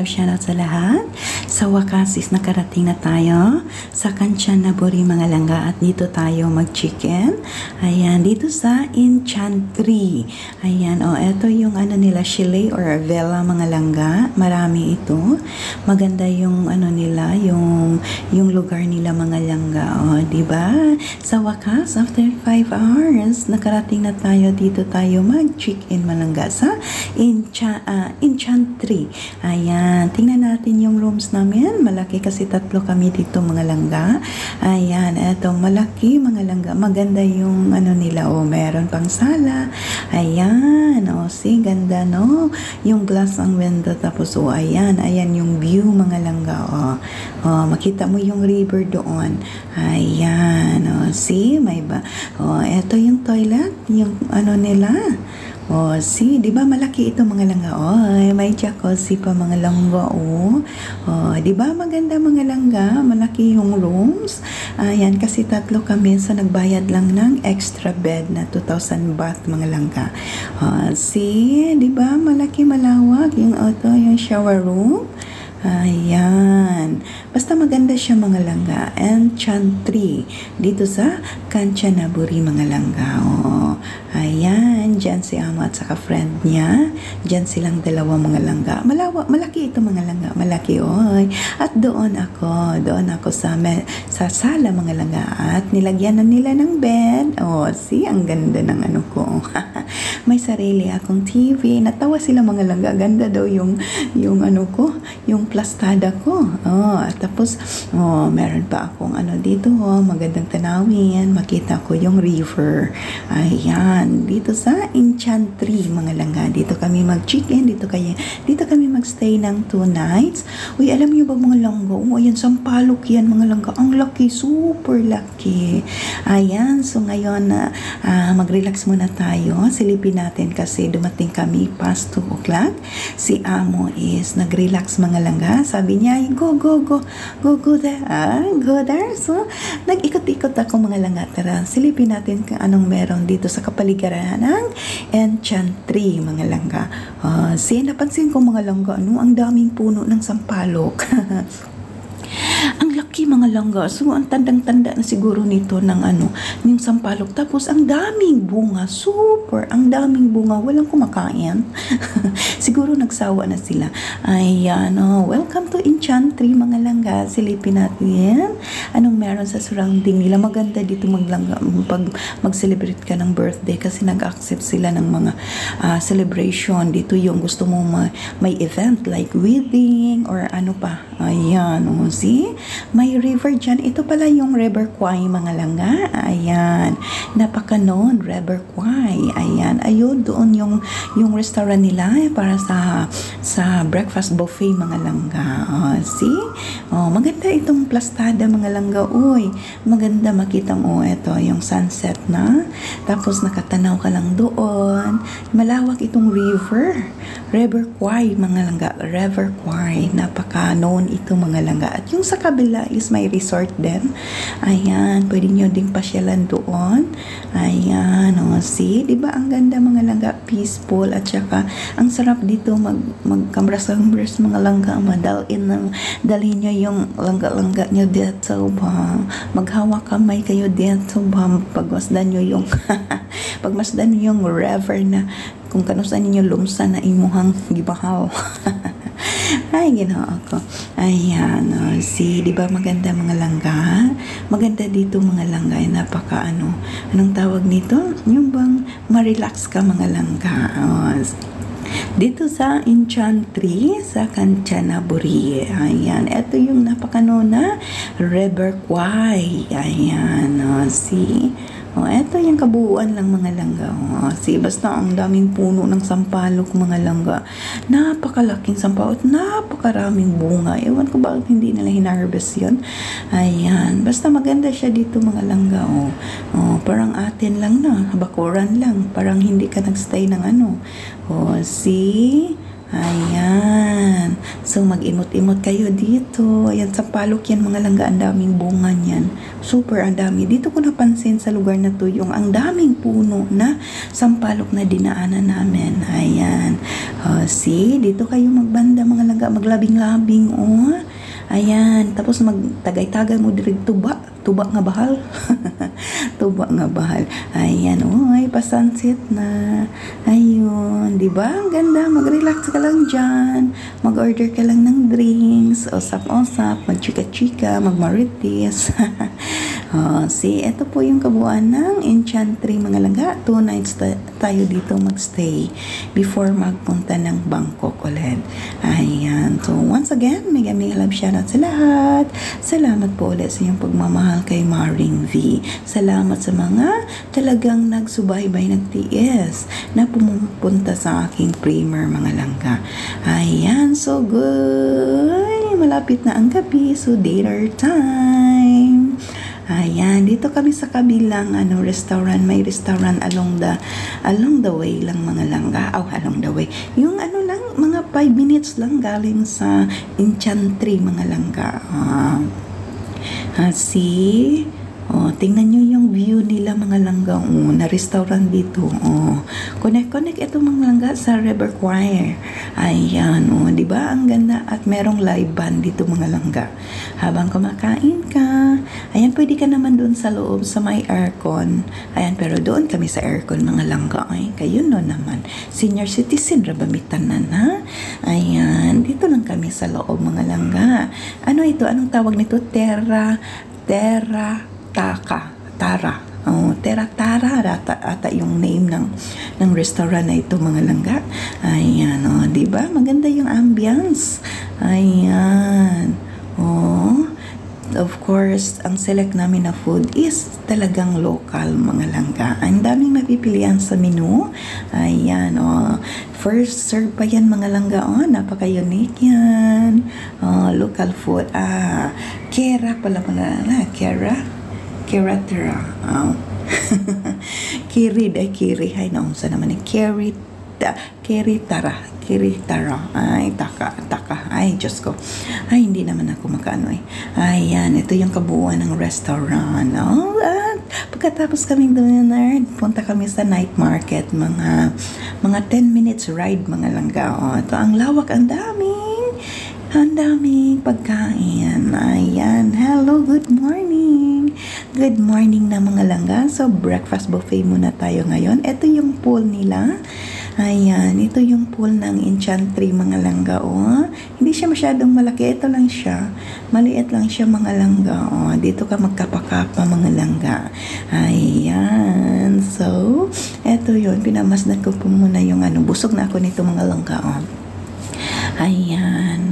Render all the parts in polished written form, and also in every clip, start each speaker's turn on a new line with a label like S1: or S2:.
S1: shoutout sa lahat. Sa wakas is nakarating na tayo sa Kanchanaburi mga langga at dito tayo mag-chicken. Ayan, dito sa Enchantry. Ayan, eto yung nila, chalet or villa mga langga. Marami ito. Maganda yung nila, yung lugar nila mga langga. Diba? Sa wakas, after 5 hours, nakarating na tayo. Dito tayo mag-chicken mga langga sa Enchantry. Ayan, tingnan natin yung rooms namin. Malaki kasi 3 kami dito mga langga. Ayan, eto malaki mga langga. Maganda yung nila. Meron pang sala. Ayan, see, ganda no. Yung glass ang window. Tapos ayan yung view mga langga. Makita mo yung river doon. Ayan, see, may ba? Eto yung toilet, yung nila. See, di ba malaki ito mga langga? May jacuzzi pa mga langga. Di ba maganda mga langga? Malaki yung rooms. Ayan, kasi 3 kami, so nagbayad lang ng extra bed na 2,000 baht mga langga. See, di ba malaki malawak yung yung shower room. Ayan. Basta maganda siya mga langga. Enchantry. Dito sa Kanchanaburi mga langga. Ayan. Diyan si Amo at saka friend niya. Diyan silang dalawa mga langga. Malaki ito mga langga. Malaki. At doon ako sa sala mga langga. At nilagyan na nila ng bed. See, ang ganda ng ko. May sarili akong TV. Natawa sila mga langga. Ganda daw yung ko. Yung plastada ko. Tapos, meron pa akong dito, magandang tanawin. Makita ko yung river. Ayan. Dito sa Enchantry, mga langga. Dito kami mag-chicken. Dito kami mag-stay ng 2 nights. Uy, alam niyo ba mga langga? Ayan, sampalok yan, mga langga. Ang laki, super laki. Ayan. So, ngayon, mag-relax muna tayo. Silipin natin kasi dumating kami past 2 o'clock. Si Amo is nag-relax mga langga. Sabi niya, go there. Go there. So, nag-ikot-ikot ako mga langga. Tara, silipin natin kung anong meron dito sa kapaligiran ng Enchantry mga langga. Napansin ko mga langga, ang daming puno ng sampalok. Ang laki mga langga. So, ang tandang-tanda na siguro nito ng ng sampalok. Tapos, ang daming bunga. Super. Ang daming bunga. Walang kumakain. Siguro nagsawa na sila. Ayan. Welcome to Enchantry mga langga. Silipin natin. Anong meron sa surrounding nila. Maganda dito pag mag-celebrate ka ng birthday kasi nag-accept sila ng mga celebration. Dito yung gusto mo may event like wedding or ano pa. Ayan. See? May river dyan. Ito pala yung River Kwai mga langga. Ayan. Napaka-known. River Kwai. Ayan. Ayun, doon yung restaurant nila para sa breakfast buffet mga langga. See? Maganda itong plastada mga langga. Uy, maganda makita mo. Ito, yung sunset na. Tapos nakatanaw ka lang doon. Malawak itong river. River Kwai mga langga. River Kwai. Napaka-known ito mga langga. At yung sa kabila is may resort din. Ayan, pwede nyo ding pasyalan doon. Ayan, see, di ba ang ganda mga langga, peaceful at saka ang sarap dito magkambras-kambras mga langga, dalhin nyo yung langga-langga nyo dito ba, maghawak kamay kayo dito ba, pagmasdan nyo yung pagmasdan nyo yung river na kung kanusan ninyo lumsa na imuhang gibahaw. Ay, ginawa ako. Ayan, see, di ba maganda mga langga? Maganda dito mga langga, napaka anong tawag nito? Yung bang ma-relax ka mga langga. Dito sa Enchantry, sa Kanchanaburi. Ayan, ito yung napaka-nona River Kwai. Ayan, see? Ito yung kabuuan lang mga langga. See, basta ang daming puno ng sampalok mga langga. Napakalaking sampalok. Napakaraming bunga. Ewan ko bakit hindi nila hinarvest yun. Ayan. Basta maganda siya dito mga langga. Parang atin lang na. Bakuran lang. Parang hindi ka nagstay ng see? Ayan. So, mag-imot-imot kayo dito. Ayan, sa palok yan mga langga. Ang daming bunga niyan. Super, ang dami. Dito ko napansin sa lugar na to yung ang daming puno na sampalok na dinaanan namin. Ayan. See, dito kayo magbanda mga langga. Maglabing-labing, oh. Ayan. Tapos magtagay-tagay mo direct tuba. Tuba nga bahal. Tuba nga bahal. Ayan, oy, pasansit na. Ayun, di ba? Ang ganda. Mag-relax ka lang dyan. Mag-order ka lang ng drinks. Osap-osap. Mag-chika-chika. Mag-marites. See, ito po yung kabuuan ng Enchantry mga langga. 2 nights tayo dito magstay before magpunta ng Bangkok ulit. Ayan. So, once again, mega love shoutout sa lahat. Salamat po ulit sa iyong pagmamahal kay Maring V. Salamat sa mga talagang nagsubaybay, nagtiis na pumupunta sa aking primer mga langga. Ayan, so good. Malapit na ang gabi, so dinner time. Ayan, dito kami sa kabilang restaurant. May restaurant along the way lang mga langga. Along the way. Yung lang, mga 5 minutes lang galing sa Enchantry mga langga. See? Tingnan nyo yung view nila mga langga. Na restaurant dito. Connect ito mga langga sa River Choir. Ayan. Di ba? Ang ganda. At merong live band dito mga langga. Habang kumakain ka. Ayan, pwede ka naman doon sa loob sa may aircon. Ayan, pero doon kami sa aircon mga langga. Ay, kayo no naman. Senior citizen, rabamitan na. Ayan, dito lang kami sa loob mga langga. Ano ito? Anong tawag nito? Tara Tara ata yung name ng restaurant na ito mga langga. Ayan, di ba? Maganda yung ambience. Ayan. Of course, ang select namin na food is talagang local mga langga. Ang daming mapipilian sa menu. Ayan, first serve pa yan mga langga. Napaka-unique yan. Local food. Kera pala Keratera. Kiri. Hay na unsa naman yung Keritara. Ay, taka. Ay, Diyos ko. Ay, hindi naman ako makaano eh. Ayan, ito yung kabuuan ng restaurant. At pagkatapos kaming dinner, punta kami sa night market. Mga 10 minutes ride mga langga. Ito ang lawak, ang daming pagkain. Ayan. Hello, good morning. Good morning na mga langga. So, breakfast buffet muna tayo ngayon. Ito yung pool nila. Ayan. Ito yung pool ng Enchantry mga langga. Hindi siya masyadong malaki. Ito lang siya. Maliit lang siya mga langga. Dito ka magkapakapa mga langga. Ayan. So, ito yun. Pinamasdan ko po muna yung busog na ako nito mga langga. Ayan.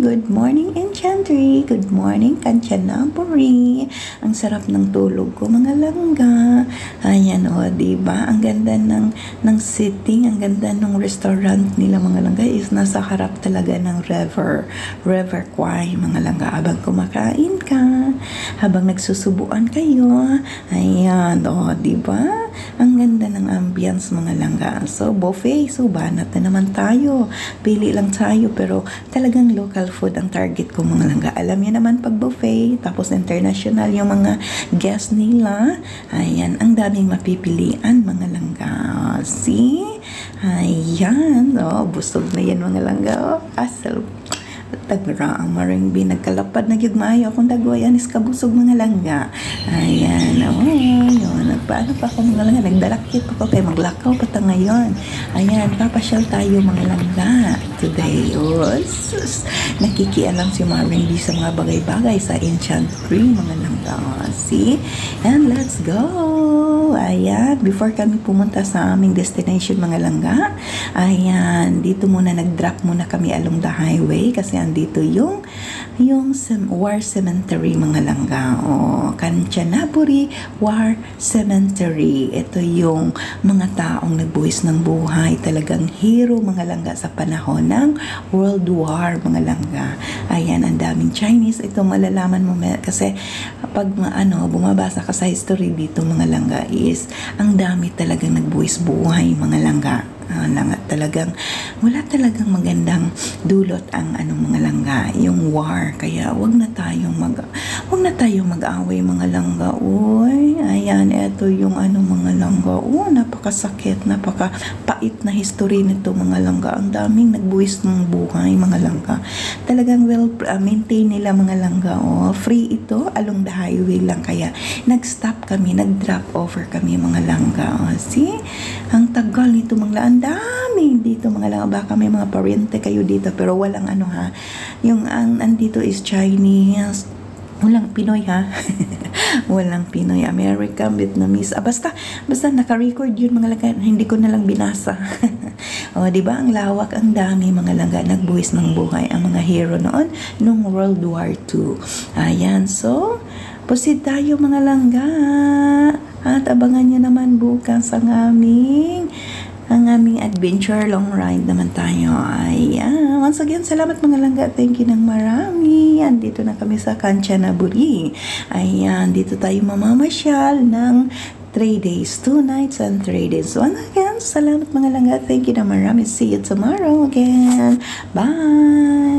S1: Good morning, Enchantry. Good morning, Kanchanaburi. Ang sarap ng tulog ko, mga langga. Ayan, diba? Ang ganda ng sitting, ang ganda ng restaurant nila, mga langga, is nasa harap talaga ng River Kwai, mga langga. Habang kumakain ka, habang nagsusubuan kayo, ayan, diba? Ang ganda ng ambience, mga langga. So, buffet. So, banat na naman tayo. Pili lang tayo, pero talagang local food ang target ko, mga langga. Alam niyo naman pag buffet, tapos international yung mga guests nila. Ayan, ang daming mapipilian, mga langga. See? Ayan. Busog na yan, mga langga. Asal. Tagra ang Maring B. Nagkalapad na gyud maayo akong dagwayan is kabusog mga langga. Ayan. Yun. Paano pa ako mga langga? Nagdalakit pa ko kay maglakaw pa ta ngayon. Ayan. Papasyal tayo mga langga today. Nakikialam si Maring B sa mga bagay-bagay sa Enchantry mga langga. See? And let's go! Ayan. Before kami pumunta sa aming destination mga langga, ayan. Dito muna nag-drop muna kami along the highway kasi andito yung War Cemetery mga langga. Kanchanaburi War Cemetery. Ito yung mga taong nagbuhis ng buhay, talagang hero mga langga sa panahon ng World War mga langga. Ayan, ang daming Chinese. Ito malalaman mo kasi pag bumabasa ka sa history dito mga langga is ang dami talagang nagbuhis buhay mga langga. Wala talagang magandang dulot ang mga langga, yung war. Kaya wag na tayong mag-away mga langga. Uy, ayan, eto yung mga langga. Napakasakit, napakapait na history nito mga langga. Ang daming nagbuwis ng buhay mga langga. Talagang maintain nila mga langga. Free ito along the highway lang. Kaya nag-stop kami, nag-drop over kami mga langga. See? Ang tagal nito mga langga. Ang dami dito mga langga. Baka may mga parente kayo dito pero walang yung andito is Chinese. Walang Pinoy ha. Walang Pinoy, American, Vietnamese. Basta naka-record yun mga langga. Hindi ko na lang binasa. Di ba ang lawak, ang dami mga langga, nagbuwis ng buhay ang mga hero noon nung World War II. Ayan, so proceed tayo mga langga. At abangan nyo naman bukas ang aming adventure, long ride naman tayo. Ayan. Once again, salamat mga langga. Thank you ng marami. Andito na kami sa Kanchanaburi. Ayan, dito tayo mamamasyal ng 3 days, 2 nights, and 3 days. Once again, salamat mga langga. Thank you na marami. See you tomorrow again. Bye!